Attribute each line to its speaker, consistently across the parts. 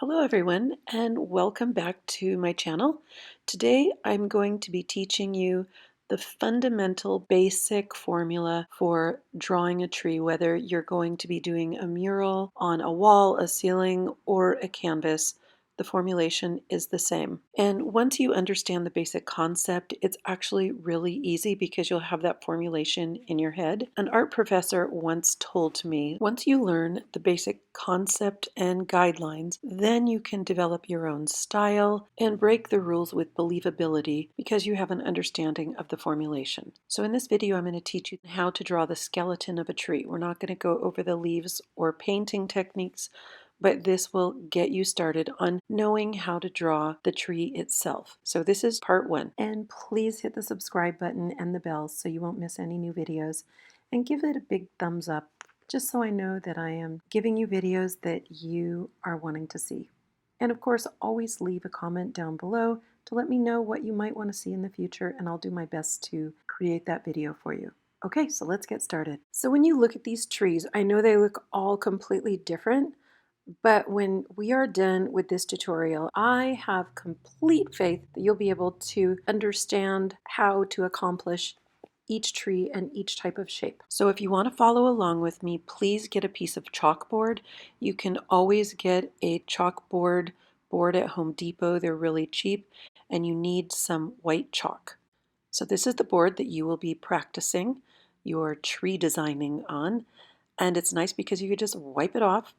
Speaker 1: Hello everyone and welcome back to my channel. Today I'm going to be teaching you the fundamental basic formula for drawing a tree, whether you're going to be doing a mural on a wall, a ceiling, or a canvas. The formulation is the same. And once you understand the basic concept, it's actually really easy because you'll have that formulation in your head. An art professor once told me, once you learn the basic concept and guidelines, then you can develop your own style and break the rules with believability because you have an understanding of the formulation. So in this video, I'm going to teach you how to draw the skeleton of a tree. We're not going to go over the leaves or painting techniques, but this will get you started on knowing how to draw the tree itself. So this is part one. And please hit the subscribe button and the bell so you won't miss any new videos. And give it a big thumbs up just so I know that I am giving you videos that you are wanting to see. And of course, always leave a comment down below to let me know what you might want to see in the future, and I'll do my best to create that video for you. Okay, so let's get started. So when you look at these trees, I know they look all completely different, but when we are done with this tutorial, I have complete faith that you'll be able to understand how to accomplish each tree and each type of shape. So if you want to follow along with me, please get a piece of chalkboard. You can always get a chalkboard board at Home Depot. They're really cheap, and you need some white chalk. So this is the board that you will be practicing your tree designing on, and it's nice because you could just wipe it off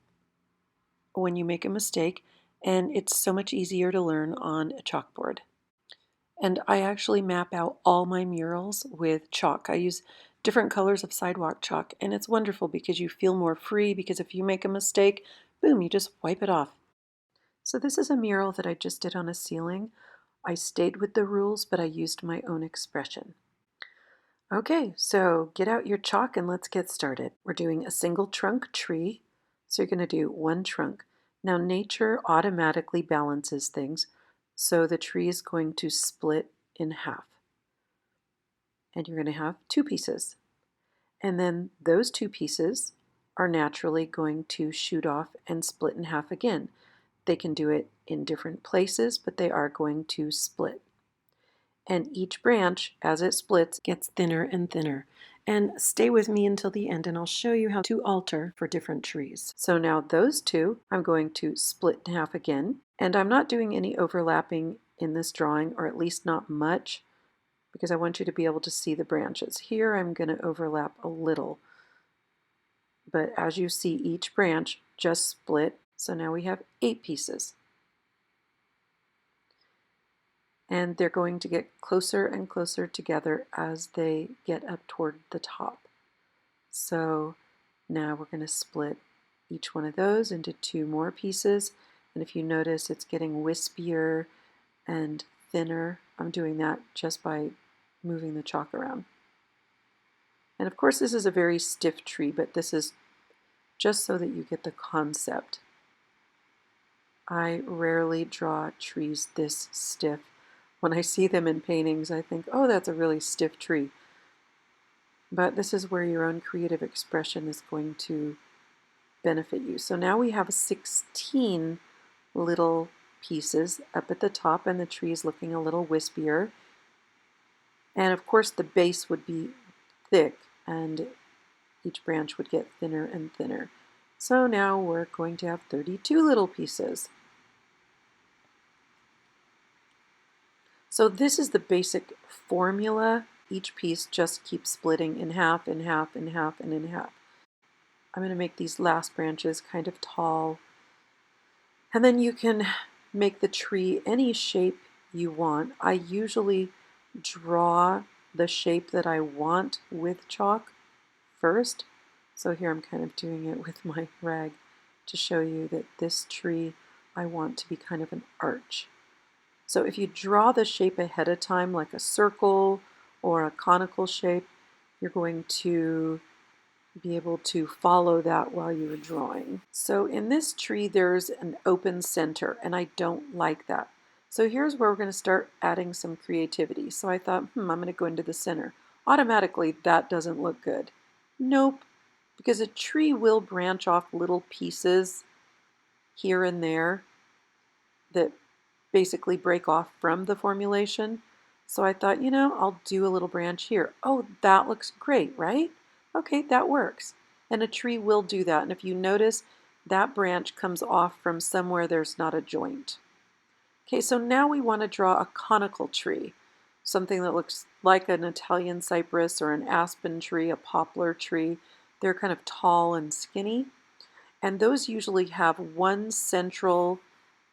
Speaker 1: when you make a mistake, and it's so much easier to learn on a chalkboard. And I actually map out all my murals with chalk. I use different colors of sidewalk chalk, and it's wonderful because you feel more free, because if you make a mistake, boom, you just wipe it off. So this is a mural that I just did on a ceiling. I stayed with the rules, but I used my own expression. Okay, so get out your chalk and let's get started. We're doing a single trunk tree, so you're going to do one trunk. Now nature automatically balances things, so the tree is going to split in half. And you're going to have two pieces. And then those two pieces are naturally going to shoot off and split in half again. They can do it in different places, but they are going to split. And each branch, as it splits, gets thinner and thinner. And stay with me until the end and I'll show you how to alter for different trees. So now those two, I'm going to split in half again. And I'm not doing any overlapping in this drawing, or at least not much, because I want you to be able to see the branches. Here I'm going to overlap a little. But as you see, each branch just split. So now we have 8 pieces. And they're going to get closer and closer together as they get up toward the top. So now we're going to split each one of those into 2 more pieces. And if you notice, it's getting wispier and thinner. I'm doing that just by moving the chalk around. And of course, this is a very stiff tree, but this is just so that you get the concept. I rarely draw trees this stiff. When I see them in paintings, I think, oh, that's a really stiff tree. But this is where your own creative expression is going to benefit you. So now we have 16 little pieces up at the top, and the tree is looking a little wispier. And of course, the base would be thick, and each branch would get thinner and thinner. So now we're going to have 32 little pieces. So this is the basic formula. Each piece just keeps splitting in half, in half, in half, and in half. I'm going to make these last branches kind of tall. And then you can make the tree any shape you want. I usually draw the shape that I want with chalk first. So here I'm kind of doing it with my rag to show you that this tree I want to be kind of an arch. So if you draw the shape ahead of time, like a circle or a conical shape, you're going to be able to follow that while you're drawing. So in this tree, there's an open center, and I don't like that. So here's where we're going to start adding some creativity. So I thought, I'm going to go into the center. Automatically, that doesn't look good. Nope, because a tree will branch off little pieces here and there. that basically break off from the formulation. So I thought, I'll do a little branch here. Oh, that looks great, right? Okay, that works. And a tree will do that. And if you notice, that branch comes off from somewhere there's not a joint. Okay, so now we want to draw a conical tree, something that looks like an Italian cypress or an aspen tree, a poplar tree. They're kind of tall and skinny. And those usually have one central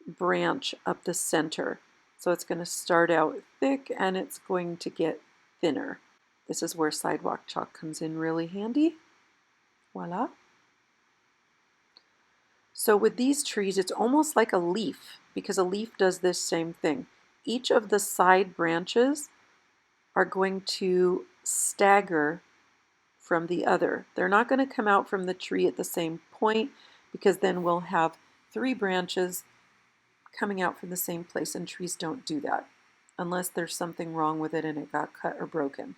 Speaker 1: branch up the center. So it's going to start out thick and it's going to get thinner. This is where sidewalk chalk comes in really handy. Voila. So with these trees, it's almost like a leaf because a leaf does this same thing. Each of the side branches are going to stagger from the other. They're not going to come out from the tree at the same point because then we'll have 3 branches coming out from the same place, and trees don't do that unless there's something wrong with it and it got cut or broken.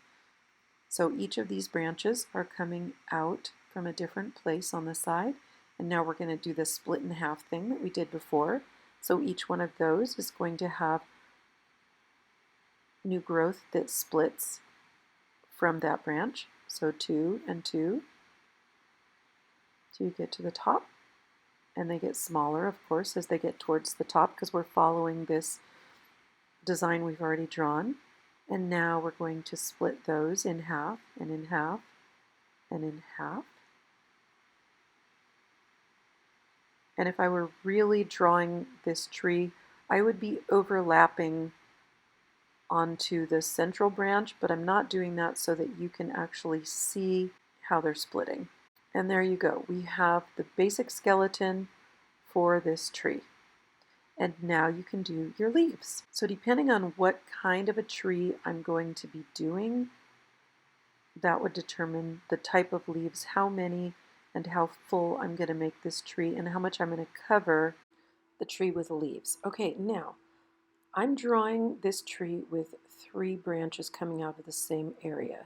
Speaker 1: So each of these branches are coming out from a different place on the side, and now we're going to do the split in half thing that we did before. So each one of those is going to have new growth that splits from that branch. So 2 and 2 till you get to the top. And they get smaller, of course, as they get towards the top because we're following this design we've already drawn. And now we're going to split those in half and in half and in half. And if I were really drawing this tree, I would be overlapping onto the central branch, but I'm not doing that so that you can actually see how they're splitting. And there you go. We have the basic skeleton for this tree. And now you can do your leaves. So depending on what kind of a tree I'm going to be doing, that would determine the type of leaves, how many, and how full I'm going to make this tree, and how much I'm going to cover the tree with leaves. Okay, now I'm drawing this tree with 3 branches coming out of the same area.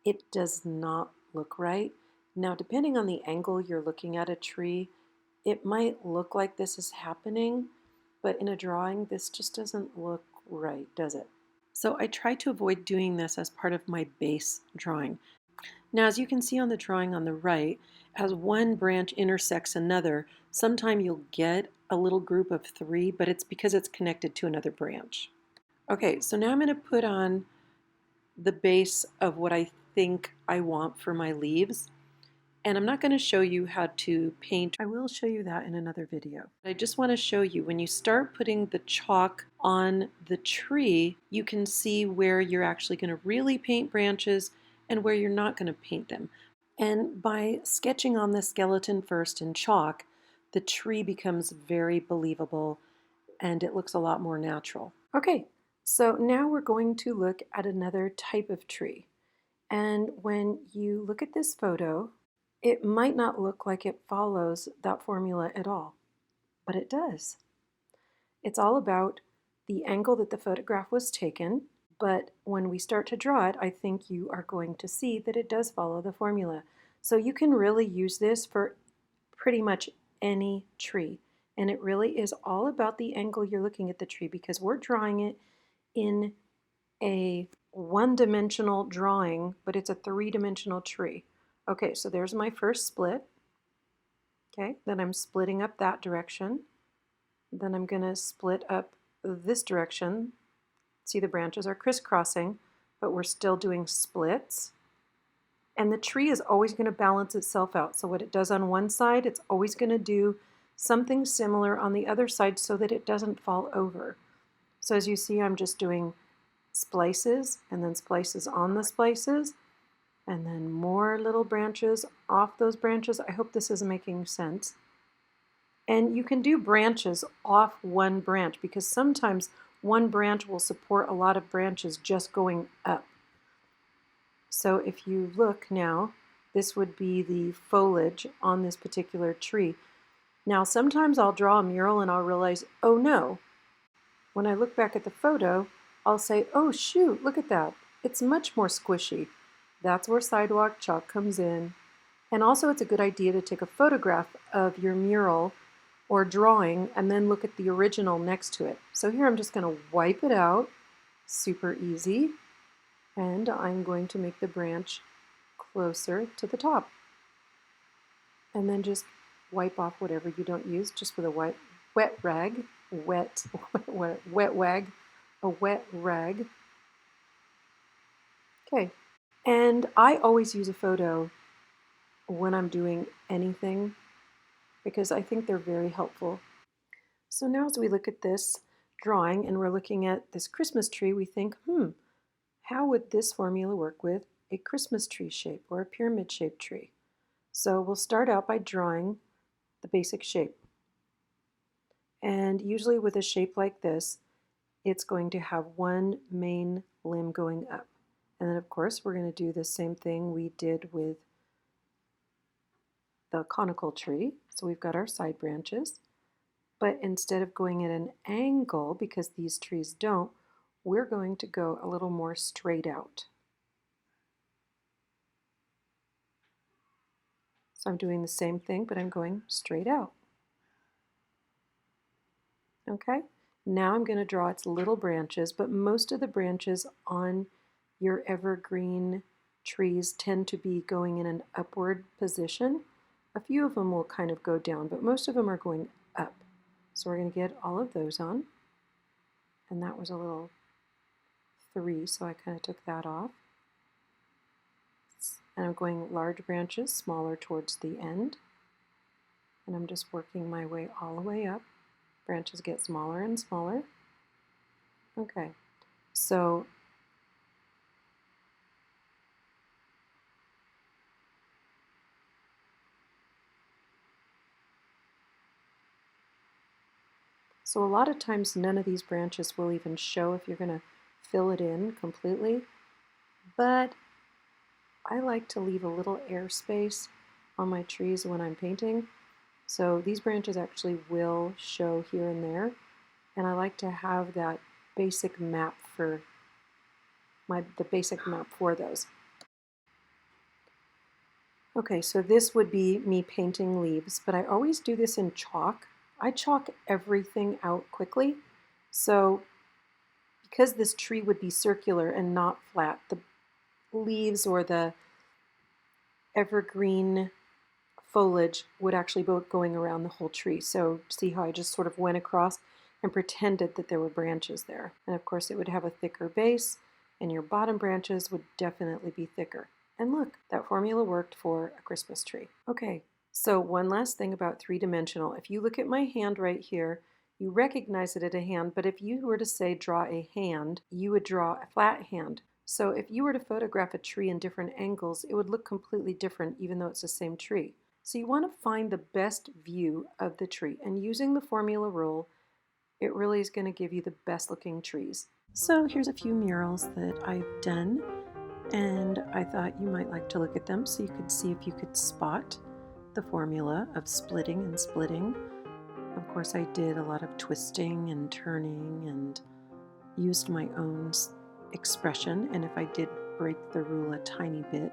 Speaker 1: It does not look right. Now, depending on the angle you're looking at a tree, it might look like this is happening, but in a drawing, this just doesn't look right, does it? So I try to avoid doing this as part of my base drawing. Now, as you can see on the drawing on the right, as one branch intersects another, sometime you'll get a little group of 3, but it's because it's connected to another branch. Okay, so now I'm going to put on the base of what I think I want for my leaves. And I'm not going to show you how to paint. I will show you that in another video. I just want to show you when you start putting the chalk on the tree, you can see where you're actually going to really paint branches and where you're not going to paint them. And by sketching on the skeleton first in chalk, the tree becomes very believable and it looks a lot more natural. Okay, so now we're going to look at another type of tree. And when you look at this photo, it might not look like it follows that formula at all, but it does. It's all about the angle that the photograph was taken, but when we start to draw it, I think you are going to see that it does follow the formula. So you can really use this for pretty much any tree. And it really is all about the angle you're looking at the tree because we're drawing it in a one-dimensional drawing, but it's a 3-dimensional tree. Okay, so there's my first split. Okay, then I'm splitting up that direction. Then I'm going to split up this direction. See, the branches are crisscrossing, but we're still doing splits. And the tree is always going to balance itself out. So what it does on one side, it's always going to do something similar on the other side so that it doesn't fall over. So as you see, I'm just doing splices and then splices on the splices and then more little branches off those branches. I hope this is making sense. And you can do branches off one branch because sometimes one branch will support a lot of branches just going up. So if you look now, this would be the foliage on this particular tree. Now sometimes I'll draw a mural and I'll realize, oh no. When I look back at the photo, I'll say, oh shoot, look at that. It's much more squishy. That's where sidewalk chalk comes in. And also it's a good idea to take a photograph of your mural or drawing and then look at the original next to it. So here I'm just going to wipe it out, super easy, and I'm going to make the branch closer to the top. And then just wipe off whatever you don't use, just with a wet rag, wet rag. Okay, and I always use a photo when I'm doing anything because I think they're very helpful. So now as we look at this drawing and we're looking at this Christmas tree, we think, how would this formula work with a Christmas tree shape or a pyramid-shaped tree? So we'll start out by drawing the basic shape. And usually with a shape like this, it's going to have one main limb going up. And then of course we're going to do the same thing we did with the conical tree. So we've got our side branches. But instead of going at an angle, because these trees don't, we're going to go a little more straight out. So I'm doing the same thing, but I'm going straight out. Okay, now I'm going to draw its little branches, but most of the branches on your evergreen trees tend to be going in an upward position. A few of them will kind of go down, but most of them are going up. So we're going to get all of those on. And that was a little 3, so I kind of took that off. And I'm going large branches, smaller towards the end. And I'm just working my way all the way up. Branches get smaller and smaller. Okay, so a lot of times none of these branches will even show if you're going to fill it in completely, but I like to leave a little airspace on my trees when I'm painting. So these branches actually will show here and there, and I like to have that basic map for the basic map for those. Okay, so this would be me painting leaves, but I always do this in chalk. I chalk everything out quickly, so because this tree would be circular and not flat, the leaves or the evergreen foliage would actually be going around the whole tree. So see how I just sort of went across and pretended that there were branches there. And of course it would have a thicker base, and your bottom branches would definitely be thicker. And look, that formula worked for a Christmas tree. Okay, so one last thing about three-dimensional. If you look at my hand right here, you recognize it as a hand, but if you were to say draw a hand, you would draw a flat hand. So if you were to photograph a tree in different angles, it would look completely different even though it's the same tree. So you want to find the best view of the tree, and using the formula rule, it really is going to give you the best looking trees. So here's a few murals that I've done, and I thought you might like to look at them so you could see if you could spot the formula of splitting and splitting. Of course, I did a lot of twisting and turning and used my own expression, and if I did break the rule a tiny bit,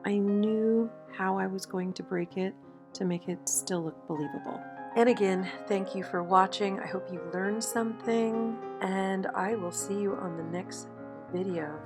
Speaker 1: I knew how I was going to break it to make it still look believable. And again, thank you for watching. I hope you learned something, and I will see you on the next video.